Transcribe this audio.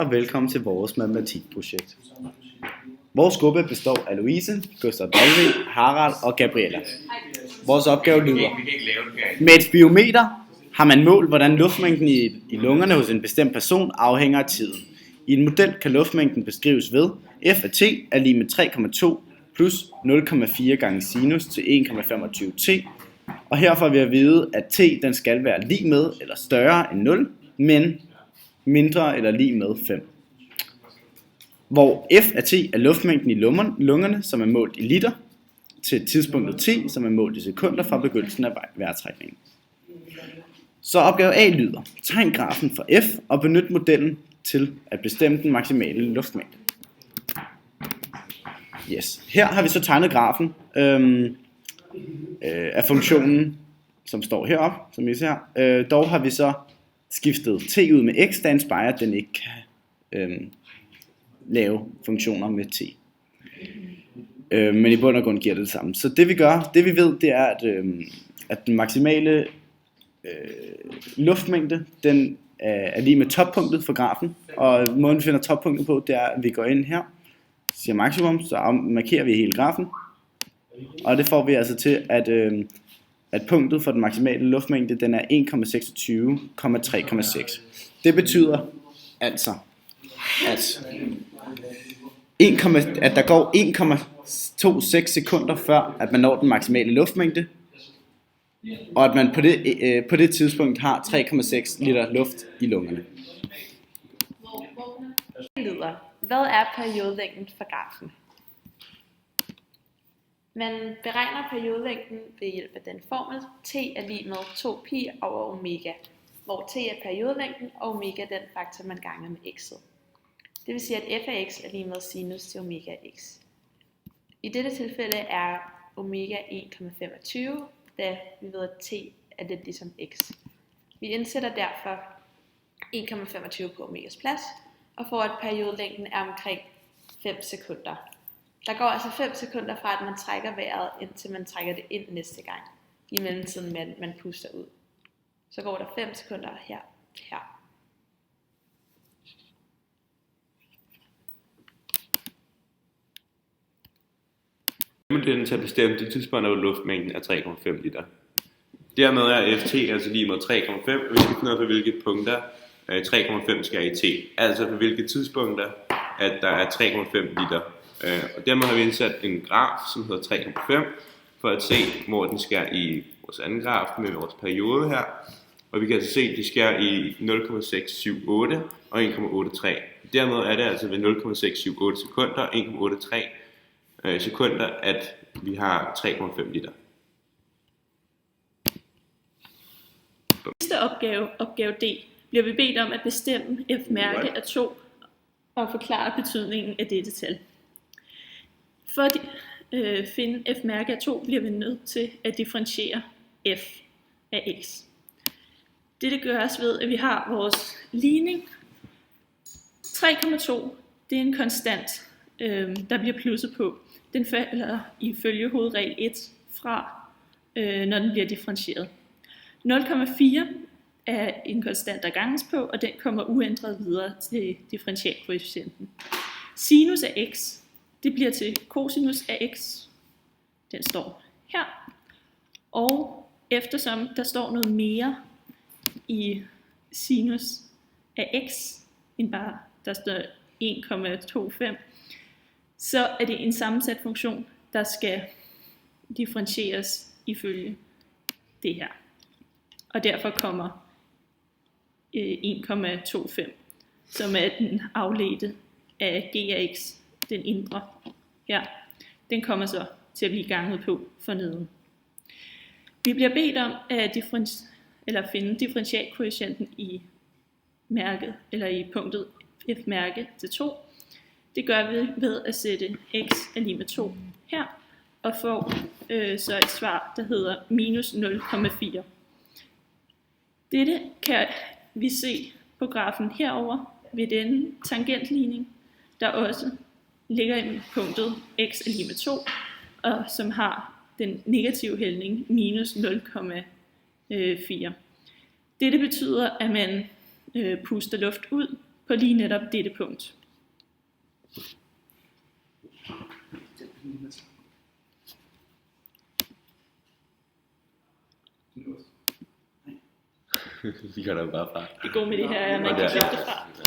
Og velkommen til vores matematikprojekt. Vores gruppe består af Louise, Gustav Dahlvig, Harald og Gabriella. Vores opgave lyder: med et spiometer har man målt, hvordan luftmængden i lungerne hos en bestemt person afhænger af tiden. I en model kan luftmængden beskrives ved f af t er lig med 3,2 plus 0,4 gange sinus til 1,25 t. Og her får vi at vide, at t den skal være lig med eller større end 0, men mindre eller lig med 5. Hvor f af t er luftmængden i lungerne, som er målt i liter, til tidspunktet t, som er målt i sekunder fra begyndelsen af vejrtrækningen. Så opgave A lyder: tegn grafen for f og benyt modellen til at bestemme den maksimale luftmængde. Yes. Her har vi så tegnet grafen af funktionen, som står heroppe, som I ser. Dog har vi så skiftet t ud med x, da inspire den ikke kan lave funktioner med t. Men i bund og grund giver det samme. Så det vi gør, det vi ved, det er, at den maksimale luftmængde, den er lige med toppunktet for grafen. Og måden vi finder toppunktet på, det er, at vi går ind her, siger maksimum, så markerer vi hele grafen. Og det får vi altså til, at punktet for den maksimale luftmængde, den er 1,26,3,6. Det betyder altså, at der går 1,26 sekunder før, at man når den maksimale luftmængde, og at man på det tidspunkt har 3,6 liter luft i lungerne. Hvad er periodelængden for grafen? Man beregner periodelængden ved hjælp af den formel, t er lig med 2pi over omega, hvor t er periodelængden, og omega den faktor, man ganger med x'et. Det vil sige, at f af x er lig med sinus til omega x. I dette tilfælde er omega 1,25, da vi ved, at t er lidt ligesom x. Vi indsætter derfor 1,25 på omegas plads, og får at periodelængden er omkring 5 sekunder. Der går altså 5 sekunder fra, at man trækker vejret, indtil man trækker det ind næste gang, i mellemtiden man puster ud. Så går der 5 sekunder her. Modellen til at bestemme det tidspunkt, hvor luftmængden er 3,5 liter. Dermed er ft altså lige med 3,5, og vi skal finde ud af, for hvilke punkter 3,5 skal i t. Altså for hvilke tidspunkter, at der er 3,5 liter. Og dermed har vi indsat en graf, som hedder 3,5, for at se, hvor den skærer i vores anden graf med vores periode her. Og vi kan altså se, at de skærer i 0,678 og 1,83. Dermed er det altså ved 0,678 sekunder og 1,83 sekunder, at vi har 3,5 liter. Sidste opgave D, bliver vi bedt om at bestemme f-mærke af 2 og forklare betydningen af dette tal. For at finde f-mærke af 2 bliver vi nødt til at differentiere f af x. Dette gøres ved, at vi har vores ligning. 3,2 det er en konstant, der bliver plusset på. Den falder ifølge hovedregel 1 fra, når den bliver differentieret. 0,4 er en konstant, der ganges på, og den kommer uændret videre til differentialkoefficienten. Sinus af x, det bliver til cosinus af x. Den står her. Og eftersom der står noget mere i sinus af x, end bare der står 1,25, så er det en sammensat funktion, der skal differentieres ifølge det her. Og derfor kommer 1,25, som er den afledte af g af x, den indre her. Den kommer så til at blive ganget på forneden. Vi bliver bedt om at finde differentialkoefficienten i mærket, eller i punktet f-mærke til 2. Det gør vi ved at sætte x er lig med 2 her, og får så et svar, der hedder minus 0,4. Dette kan vi se på grafen herover ved denne tangentligning, der også ligger i punktet x er lig med 2, og som har den negative hældning minus 0,4. Dette betyder, at man puster luft ud på lige netop dette punkt. Vi gør da bare fra. Det gode med det her er, at man kan klippe det fra.